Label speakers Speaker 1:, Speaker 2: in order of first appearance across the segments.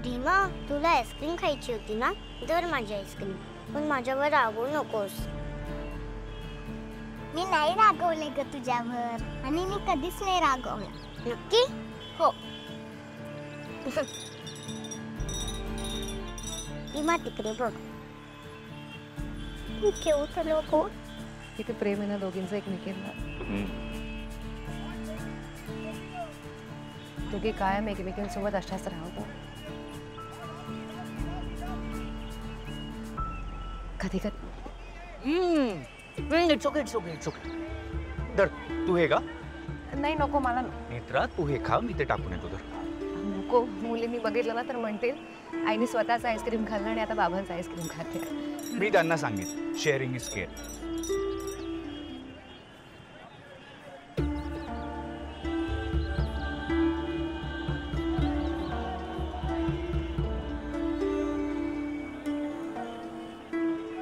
Speaker 1: रीमा, तुला आईस्क्रीम खायची होती ना? दर माझी आईस्क्रीम, पण माझ्यावर रागवू नकोस. मी नाही रागवले ग तुझ्यावर, आणि मी कधीच नाही रागवले. नक्की? हो. रीमा, तिकडे बघ. घेऊ तर नको.
Speaker 2: किती प्रेम आहे ना दोघींचं एकमेकींना. दोघी कायम एकमेकींसोबत अशाच राहतो. कधी कधी
Speaker 3: चोके दर तू हे का?
Speaker 2: नाही नको मला
Speaker 3: नेत्रा, तू हे खा, मी ते टाकून येतो. तर
Speaker 2: नको. मुलींनी बघितलं ना तर म्हणतील आईने स्वतःच आईस्क्रीम खाल्लं आणि आता बाबांचं आईस्क्रीम खाते.
Speaker 3: मी त्यांना सांगितलं, शेअरिंग इज केअर.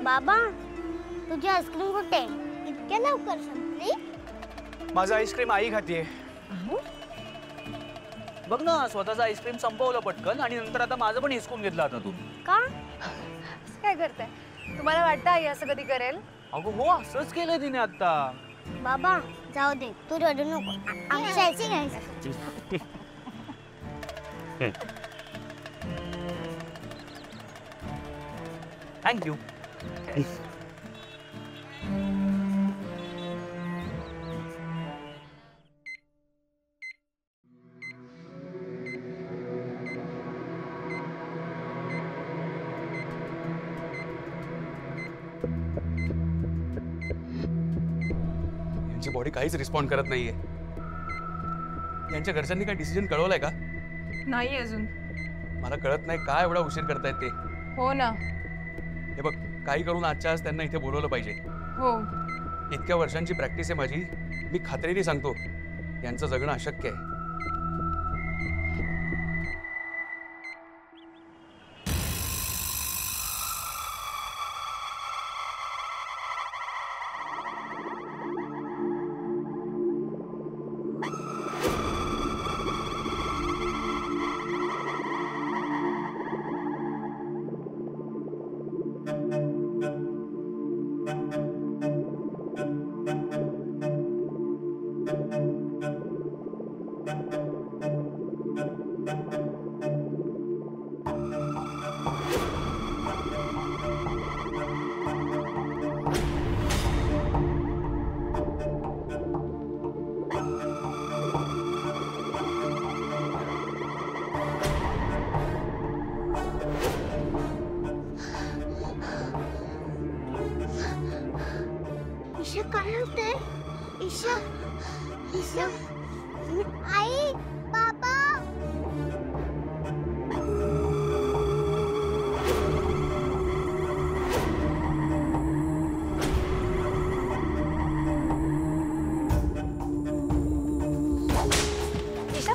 Speaker 1: बाबा, तुझी आईस्क्रीम कुठे? इतक्या लवकर संपली?
Speaker 3: माझं आईस्क्रीम आई खातीये. बघ ना, स्वतःचं आईस्क्रीम संपवलं पटकन आणि नंतर आता माझं पण हिसकून घेतलं. आता तू
Speaker 2: का काय करताय? तुम्हाला वाटतं आई असं कधी करेल?
Speaker 3: अगो हो, असंच केलं तिने आता.
Speaker 1: बाबा जाऊ दे, तू रडू नको. आमची आईस्क्रीम.
Speaker 3: थँक्यू. यांची बॉडी काहीच रिस्पॉन्ड करत नाहीये. यांच्या घरच्यांनी काय डिसिजन कळवलंय का?
Speaker 2: नाही अजून.
Speaker 3: मला कळत नाही काय एवढा उशीर करतायत ते.
Speaker 2: हो ना.
Speaker 3: हे बघ, काही करून आजच्या आज त्यांना इथे बोलवलं पाहिजे.
Speaker 2: हो.
Speaker 3: इतक्या वर्षांची प्रॅक्टिस आहे माझी. मी खात्रीने सांगतो, यांचं जगणं अशक्य आहे.
Speaker 1: ईशा, काय होतंय? ईशा, ईशा, आई, बाबा.
Speaker 2: ईशा,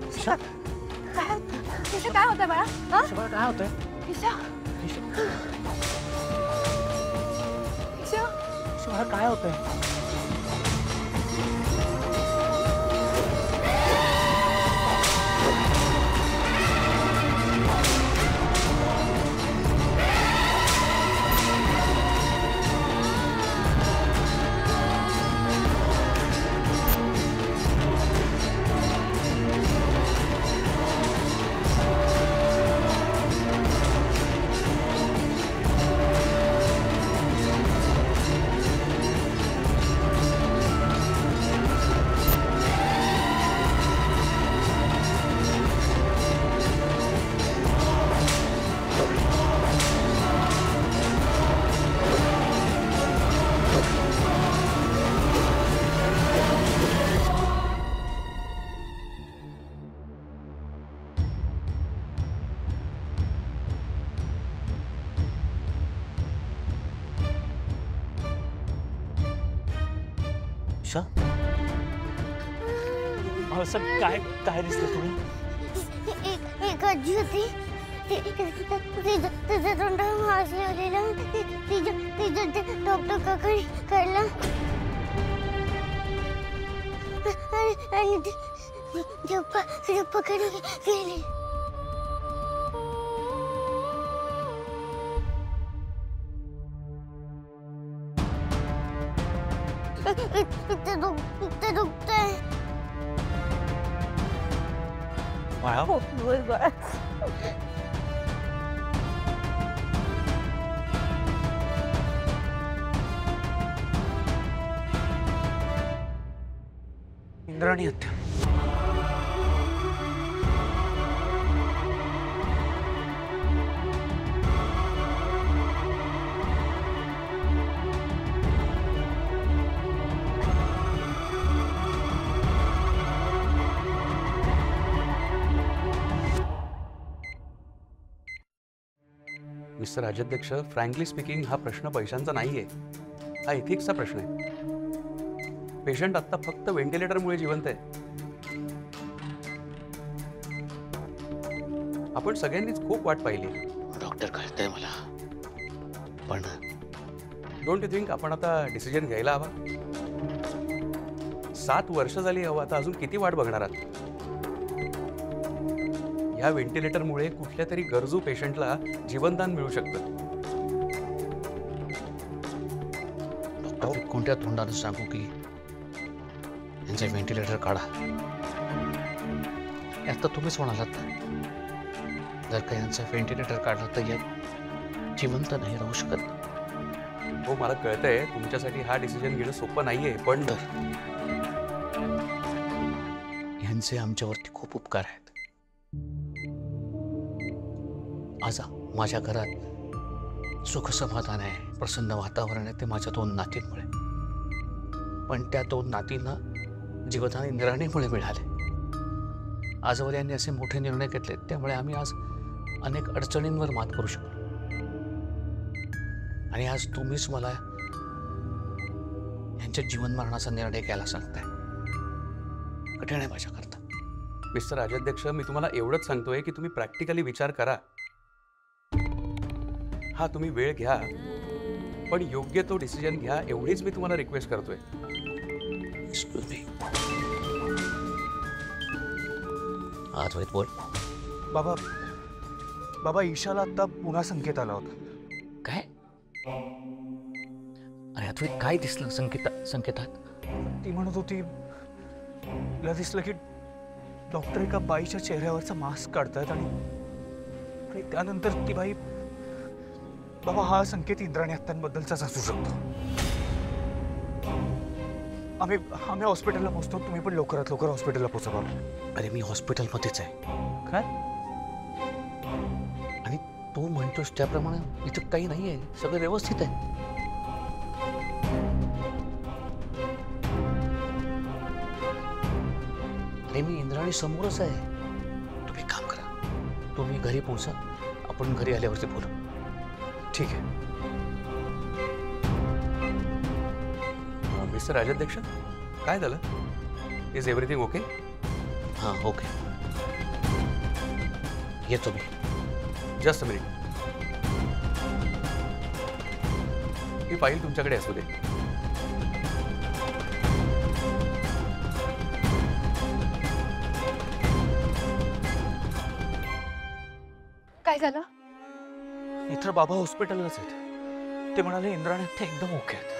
Speaker 2: ईशा, ईशा काय होतंय बाळा?
Speaker 3: काय होतंय?
Speaker 2: ईशा, ईशा,
Speaker 3: काय होतंय?
Speaker 4: असं काय काय दिसलं तुला?
Speaker 1: एक आजी होती, तिच्या तोंडावर मासे आलेलं. तिच्या डॉक्टर काकाने काढलं आणि पकडे गेले. इथे दुखतंय.
Speaker 4: बाळा
Speaker 1: बाळा.
Speaker 4: इंद्राणी आत्या.
Speaker 3: मिस्टर राजाध्यक्ष, फ्रँकली स्पीकिंग हा प्रश्न पैशांचा नाहीये, हा एथिक्सचा प्रश्न आहे. पेशंट आता फक्त व्हेंटिलेटरमुळे जिवंत आहे. आपण सगळ्यांनीच खूप वाट पाहिली.
Speaker 5: डॉक्टर कळतंय मला, पण
Speaker 3: डोंट यू थिंक आपण आता डिसिजन घ्यायला हवा? 7 वर्ष झाली हवं, आता अजून किती वाट बघणार आहात? ह्या व्हेंटिलेटरमुळे कुठल्या तरी गरजू पेशंटला जीवनदान मिळू शकतं.
Speaker 5: डॉक्टर कोणत्या तोंडानं सांगू की यांचं व्हेंटिलेटर काढा? आता तुम्हीच म्हणालात ना, जर का यांचं व्हेंटिलेटर काढलं तर यात जिवंत नाही राहू शकत.
Speaker 3: हो, मला कळतंय तुमच्यासाठी हा डिसिजन घेणं सोपं नाहीये, पण
Speaker 5: यांचे आमच्यावरती खूप उपकार आहेत. आज माझ्या घरात सुख समाधान आहे, प्रसन्न वातावरण आहे, ते माझ्या 2 नातींमुळे. पण त्या 2 नातींना जीवदान इंद्राणीमुळे मिळाले. आजवर यांनी असे मोठे निर्णय घेतले, त्यामुळे आम्ही आज अनेक अडचणींवर मात करू शकलो. आणि आज तुम्हीच मला यांच्या जीवन मरणाचा निर्णय घ्यायला सांगताय. कठीण आहे माझ्याकरता.
Speaker 3: मिस्टर राजाध्यक्ष, मी तुम्हाला एवढंच सांगतोय की तुम्ही प्रॅक्टिकली विचार करा. हा, तुम्ही वेळ घ्या, पण योग्य तो डिसिजन घ्या, एवढीच मी तुम्हाला रिक्वेस्ट करतोय.
Speaker 5: Excuse me. अद्वैत बोल.
Speaker 4: बाबा बाबा ईशाला आता पुन्हा संकेत आला होता.
Speaker 5: काय? अरे अद्वैत, काय दिसलं संकेतात?
Speaker 4: ती म्हणत होती, तिला दिसलं की डॉक्टर एका बाईच्या चेहऱ्यावरचा मास्क काढतायत आणि त्यानंतर ती बाई. बाबा, हा संकेत इंद्राणी आत्यांबद्दलचाच असू शकतो. आम्ही हॉस्पिटलला पोहोचतो. तुम्ही पण लवकरात लवकर हॉस्पिटलला पोहोचा बाबा.
Speaker 5: अरे मी हॉस्पिटलमध्येच आहे.
Speaker 4: काय?
Speaker 5: आणि तू म्हणतोस त्याप्रमाणे इथं काही नाही आहे, सगळं व्यवस्थित आहे. अरे मी इंद्राणी समोरच आहे. तुम्ही काम करा, तुम्ही घरी पोहोचा, आपण घरी आल्यावरती बोलू.
Speaker 4: ठीक आहे.
Speaker 3: मिस्टर राजाध्यक्ष, काय झालं? Is everything okay?
Speaker 5: हां, ओके. येतो मी.
Speaker 3: Just a minute. ही फाईल तुमच्याकडे असू दे.
Speaker 2: काय झालं?
Speaker 4: इतर बाबा हॉस्पिटललाच आहेत. ते म्हणाले इंद्राणी ते एकदम ओके आहेत.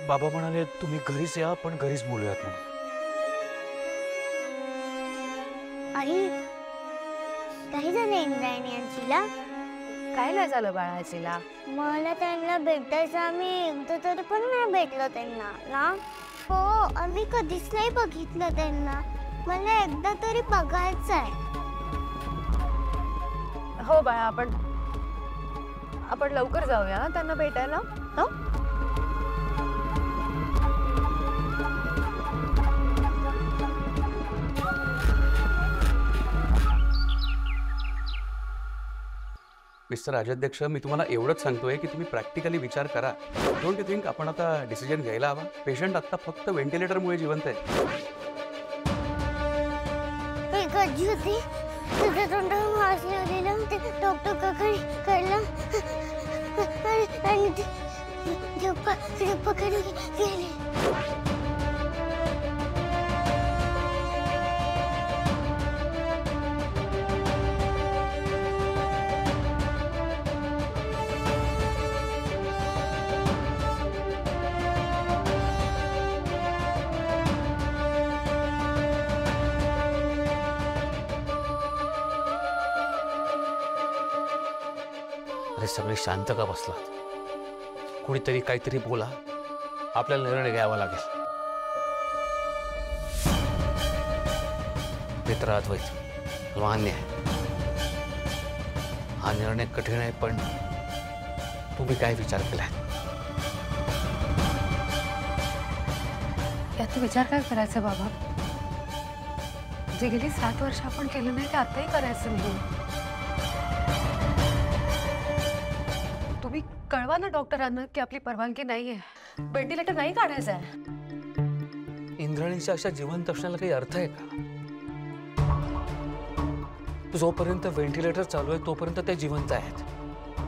Speaker 4: बाबा म्हणाले तुम्ही घरीच या, पण घरीच बोलूयात म्हणून.
Speaker 1: आई, काही झालं इंद्रायणी आजीला?
Speaker 2: काय नाही झालं बाळाजीला.
Speaker 1: मला त्यांना भेटायचं, आम्ही एकदा तरी पण नाही भेटलो त्यांना ना. हो, आम्ही कधीच नाही बघितलं त्यांना. मला एकदा तरी बघायचं आहे.
Speaker 2: हो बाळा, आपण लवकर जाऊया त्यांना भेटायला. हो.
Speaker 3: मिस्टर राजाध्यक्ष, मी तुम्हाला एवढंच सांगतोय की तुम्ही प्रॅक्टिकली विचार करा. डोंट यू थिंक आपण आता डिसिजन घ्यायला हवा? पेशंट आता फक्त व्हेंटिलेटरमुळे जिवंत आहे.
Speaker 1: एक आजी होती, तुझ्या तोंडावर मास्क लावलेला, ते डॉक्टर काकाने काढला आणि ते पकडून गेले.
Speaker 5: अरे सगळे शांत का बसलात? कोणीतरी काहीतरी बोला, आपल्याला निर्णय घ्यावा लागेल. मित्र अद्वैत, मान्य आहे हा निर्णय कठीण आहे, पण तुम्ही काय विचार केलाय?
Speaker 2: यात विचार काय करायचा बाबा? जे गेली 7 वर्ष आपण केलं नाही ते आताही करायचं नाही. तुम्ही कळवा ना डॉक्टरांना की आपली परवानगी नाहीये, व्हेंटिलेटर नाही काढायचं आहे.
Speaker 5: इंद्राणीच्या अशा जिवंत असण्याला काही अर्थ आहे का? जोपर्यंत व्हेंटिलेटर चालू आहे तोपर्यंत ते जिवंत आहेत.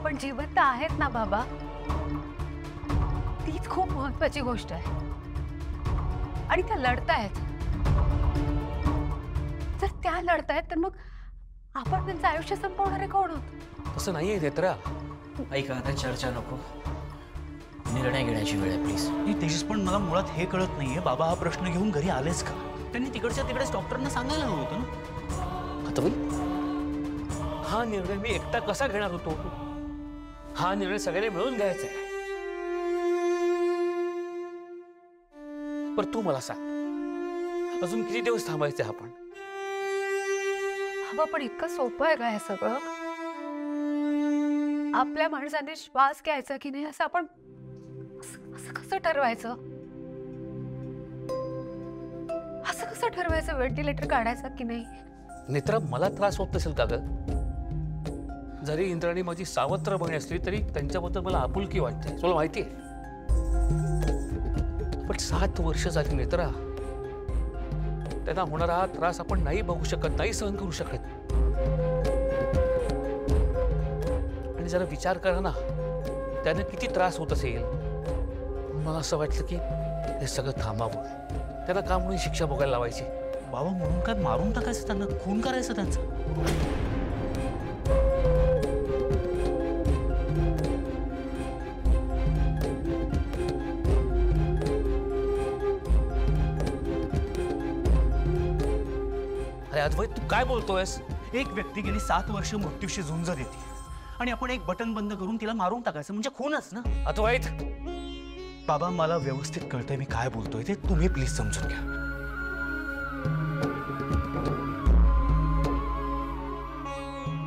Speaker 2: पण जिवंत आहेत ना बाबा, तीच खूप महत्वाची गोष्ट आहे. आणि त्या लढतायत. जर त्या लढतायत तर मग आपण त्यांचं आयुष्य संपवणारे कोण आहोत?
Speaker 5: तसं नाहीये नेत्रा.
Speaker 6: ऐका, आता चर्चा नको, निर्णय घेण्याची वेळ आहे प्लीज.
Speaker 4: तेजस, पण मला मुळात हे कळत नाहीये, बाबा हा प्रश्न घेऊन घरी आलेच का? त्यांनी तिकडच्या तिकडेच डॉक्टरांना सांगायला हवं होतं ना.
Speaker 5: अद्वैत, हा निर्णय मी एकटा कसा घेणार होतो? हा निर्णय सगळ्यांनी मिळून घ्यायचा आहे. पण तू मला सांग, अजून किती दिवस थांबायचे आपण?
Speaker 2: पण इतकं सोपं आहे का हे सगळं? आपल्या माणसाने श्वास घ्यायचा की नाही असं आपण असं कसं ठरवायचं? असं कसं ठरवायचं व्हेंटिलेटर काढायचं की नाही?
Speaker 5: नेत्रा, मला त्रास होत नसेल का ग? जरी इंद्राणी माझी सावत्र बहीण असली तरी त्यांच्याबद्दल मला आपुलकी वाटते, तुला माहिती आहे. पण 7 वर्ष झाली नेत्रा, त्यांना होणारा हा त्रास आपण नाही बघू शकत, नाही सहन करू शकत. आणि जरा विचार करा ना, त्यांना किती त्रास होत असेल. मला असं वाटलं की हे सगळं थांबावं, त्यांना का म्हणून शिक्षा भोगायला लावायची?
Speaker 4: बाबा, म्हणून काय मारून टाकायचं त्यांना, खून करायचं त्यांचा?
Speaker 5: अरे अद्वैत, तू काय बोलतोयस?
Speaker 4: एक व्यक्ती गेली 7 वर्ष मृत्यूशी झुंज देते आणि आपण एक बटन बंद करून तिला मारून टाकायचं म्हणजे खूनच ना.
Speaker 5: अद्वैत,
Speaker 4: बाबा, मला व्यवस्थित कळतंय मी काय बोलतोय ते, तुम्ही प्लीज समजून घ्या.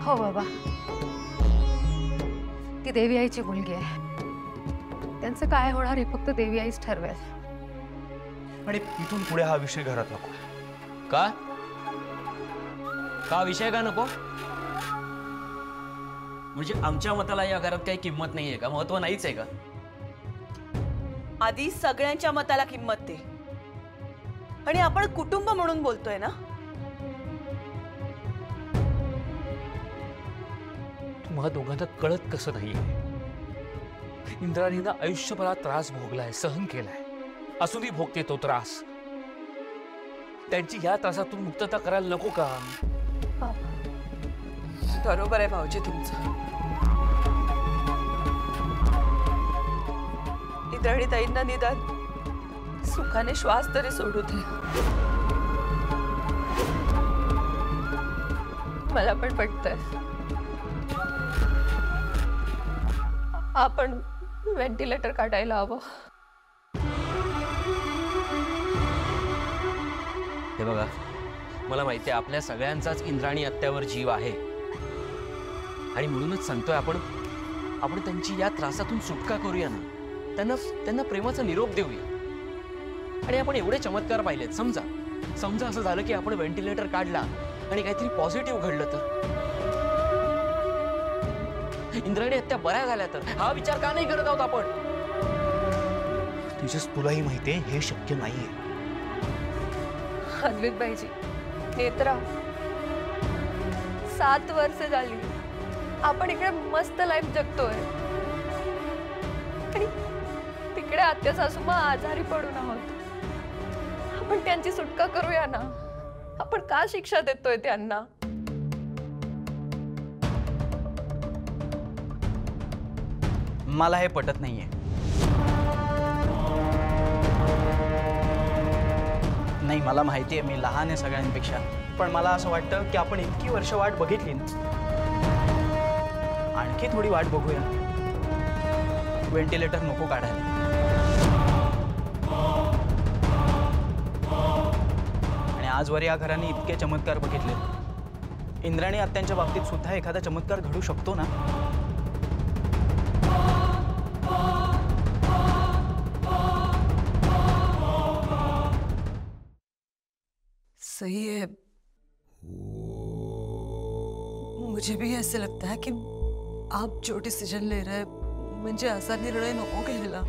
Speaker 2: हो बाबा, ती देवी आईची मुलगी आहे. त्यांचं काय होणार हे फक्त देवी आईच ठरवेल.
Speaker 4: आणि इथून पुढे हा विषय घरात नको.
Speaker 6: का का विषय का नको? म्हणजे आमच्या मताला या घरात काही किंमत नाहीये का? महत्व नाहीच आहे का?
Speaker 7: आधी सगळ्यांच्या मताला किंमत दे. आणि आपण कुटुंब म्हणून बोलतोय ना.
Speaker 5: तुम्हा दोघांना कळत कसं नाहीये? इंद्राणीनं आयुष्यभरात त्रास भोगलाय, सहन केलाय, असूनही भोगते तो त्रास. त्यांची या त्रासातून मुक्तता करायला नको का?
Speaker 7: बरोबर आहे भाऊजी तुमचं. इंद्राणी ताईंना निदान सुखाने श्वास तरी सोडू दे.
Speaker 2: मला पण पटतंय. आपण व्हेंटिलेटर काढायला हवं.
Speaker 6: हे बघा, मला माहिती आहे आपल्या सगळ्यांचाच इंद्राणी आत्यावर जीव आहे आणि म्हणूनच सांगतोय आपण त्यांची या त्रासातून सुटका करूया ना. त्यांना प्रेमाचा निरोप देऊया. आणि आपण एवढे चमत्कार पाहिलेत. समजा असं झालं की आपण व्हेंटिलेटर काढला आणि काहीतरी पॉझिटिव्ह घडलं तर, इंद्राणी आत्या बऱ्या झाल्या तर, हा विचार का नाही करत आहोत आपण?
Speaker 4: तेजस, तुलाही माहितीये हे शक्य नाहीये.
Speaker 2: अद्वैत बाईजी, नेत्रा, 7 वर्ष झाली आपण इकडे मस्त लाईफ जगतोय आणि तिकडे आत्या सासूमा आजारी पडून आहोत. आपण त्यांची सुटका करूया ना. आपण का शिक्षा देतोय त्यांना?
Speaker 8: मला हे पटत नाहीये. नाही, मला माहिती आहे मी लहान आहे सगळ्यांपेक्षा, पण मला असं वाटतं की आपण इतकी वर्ष वाट बघितली आणखी थोडी वाट बघूया. व्हेंटिलेटर नको काढायला. आणि आजवर या घराने इतके चमत्कार बघितले. इंद्राणी आत्यांच्या बाबतीत सुद्धा एखादा चमत्कार घडू शकतो ना.
Speaker 9: सही है. मुझे भी ऐसे लगता है कि आप जो डिसीजन ले रहे हैं म्हणजे असा निर्णय नको घ्यायला.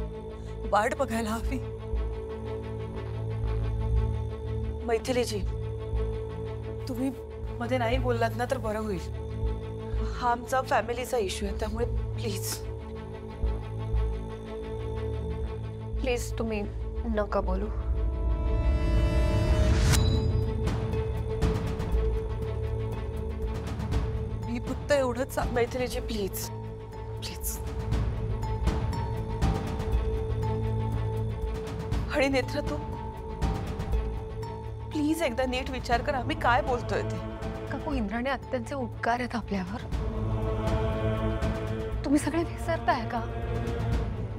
Speaker 9: वाट बघायला हवी.
Speaker 7: मैथिलीजी, तुम्ही मध्ये नाही बोललात ना तर बरं होईल. हा आमचा फॅमिलीचा इश्यू आहे, त्यामुळे प्लीज
Speaker 2: प्लीज तुम्ही नका बोलू.
Speaker 9: मी फक्त एवढंच
Speaker 7: मैथिलीजी प्लीज प्लीज. आणि नेत्र, तू प्लीज एकदा नीट विचार कर आम्ही काय बोलतोय ते.
Speaker 2: काकू, इंद्राणी आत्यांचे उपकार आहेत आपल्यावर. तुम्ही सगळे विसरताय का?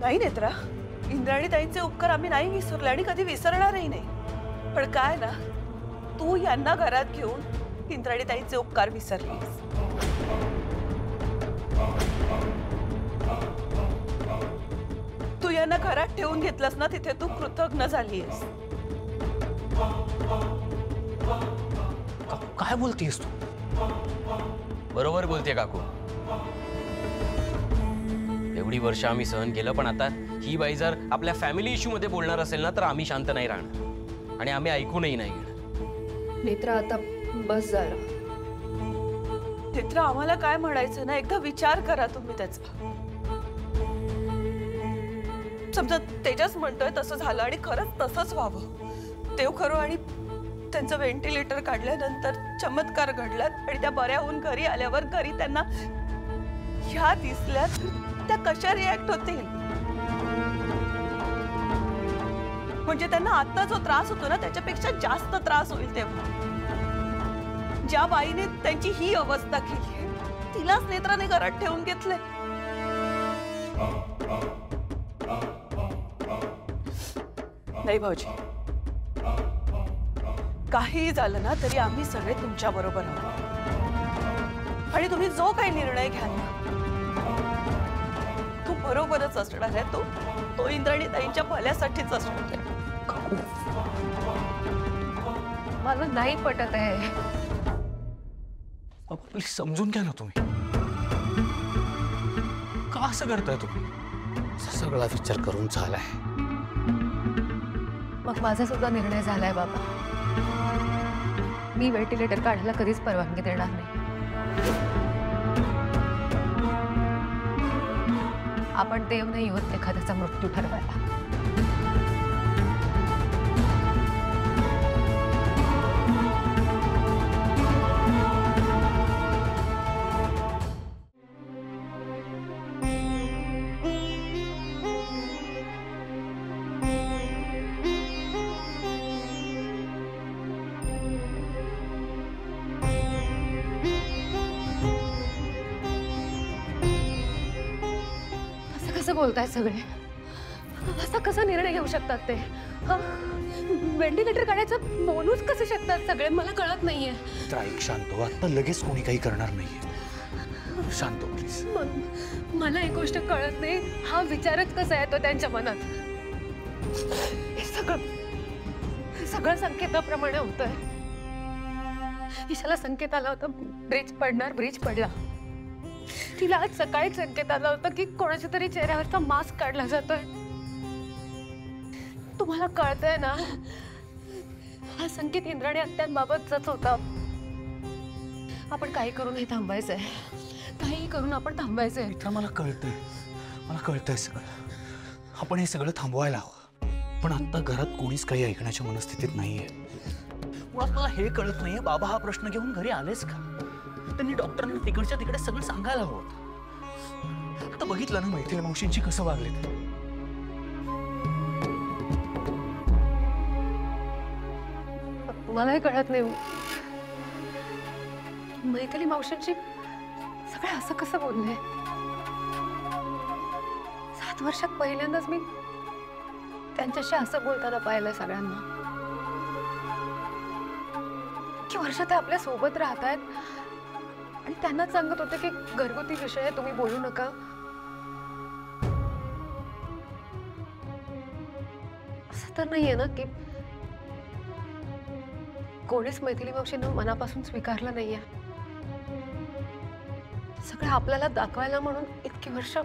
Speaker 7: नाही नेत्रा, इंद्राणी ताईंचे उपकार आम्ही नाही विसरले आणि कधी विसरणारही नाही. पण काय ना, तू यांना घरात घेऊन इंद्राणी ताईंचे उपकार विसरलीस. तू यांना घरात ठेवून घेतलंस ना, तिथे तू कृतज्ञ झालीस.
Speaker 5: काय बोलतेस तू?
Speaker 6: बरोबर बोलते काकू. एवढी वर्ष आम्ही सहन केलं, पण आता ही बाई जर आपल्या फॅमिली इश्यू मध्ये बोलणार असेल ना तर आम्ही शांत नाही राहणार आणि आम्ही ऐकूनही नाही घेणार.
Speaker 2: नेत्रा, आता बस झालं.
Speaker 7: नेत्रा, आम्हाला काय म्हणायचं ना, एकदा विचार करा तुम्ही त्याचा. समजा तेजस म्हणतोय तसं झालं आणि खरंच तसंच व्हावं. देव खरं आणि त्यांचं व्हेंटिलेटर काढल्यानंतर चमत्कार घडलात आणि त्या बऱ्या होऊन घरी आल्यावर घरी त्यांना ह्या दिसल्या, त्या कशा रिॲक्ट होतील? म्हणजे त्यांना आता जो त्रास होतो ना त्याच्यापेक्षा जास्त त्रास होईल तेव्हा. ज्या बाईने त्यांची ही अवस्था केली तिलाच नेत्राने घरात ठेवून घेतले. नाही भाऊजी, काहीही झालं ना तरी आम्ही सगळे तुमच्या बरोबर आहोत. आणि तुम्ही जो काही निर्णय घ्याल ना तो बरोबरच असणार आहे. तो इंद्राणी ताईंच्या भल्यासाठीच असणार आहे.
Speaker 2: मला नाही पटत आहे.
Speaker 4: प्लीज समजून घ्या ना तुम्ही. का असं करताय तुम्ही?
Speaker 5: सगळा विचार करून झालाय.
Speaker 2: मग माझा सुद्धा निर्णय झालाय बाबा. मी व्हेंटिलेटर काढायला कधीच परवानगी देणार नाही. आपण देव नाही होत एखाद्याचा मृत्यू ठरवायला. कसं बोलताय सगळे? असा कसा निर्णय घेऊ शकतात ते? व्हेंटिलेटर काढायचं बोलूच कसे शकतात सगळे? मला कळत नाहीये.
Speaker 4: तर ऐक शांत हो, आता लगेच कोणी काही करणार नाहीये. शांत हो प्लीज.
Speaker 2: मला एक गोष्ट कळत नाही, हा विचारच कसा येतो त्यांच्या मनात? हे सगळं संकेताप्रमाणे होतंय. ईशाला संकेत आला होता ब्रिज पडणार, ब्रिज पडला. तिला आज सकाळी संकेत आला होता की कोणाच्या तरी चेहऱ्यावरचा मास्क काढला जातोय. तुम्हाला कळतंय ना, हा संकेत इंद्राणी आत्यांबाबतचाच होता. आपण काही करून हे थांबायचंय. काही करून आपण थांबायचंय.
Speaker 4: मित्रा, मला कळतंय सगळं. आपण हे सगळं थांबवायला हवं. पण आता घरात कोणीच काही ऐकण्याच्या मनस्थितीत नाहीये. मुळात मला हे कळत नाहीये, बाबा हा प्रश्न घेऊन घरी आलेच का? त्यांनी डॉक्टरांना तिकडच्या तिकडे सगळं सांगायला हवं होतं. आता बघितलं ना मैथिली मावशींची कसं वागले.
Speaker 2: मलाही कळत नाही. मैथिली मावशींची सगळे असं कसं बोलले? वर्षात पहिल्यांदाच मी त्यांच्याशी असं बोलताना पाहिलंय सगळ्यांना. इतकी वर्ष ते आपल्या सोबत राहत आहेत आणि त्यांनाच सांगत होते की घरगुती विषय तुम्ही बोलू नका. असं तर नाहीये ना की कोणीच मैथिली मावशीनं मनापासून स्वीकारलं नाहीये. सगळं आपल्याला दाखवायला म्हणून इतकी वर्ष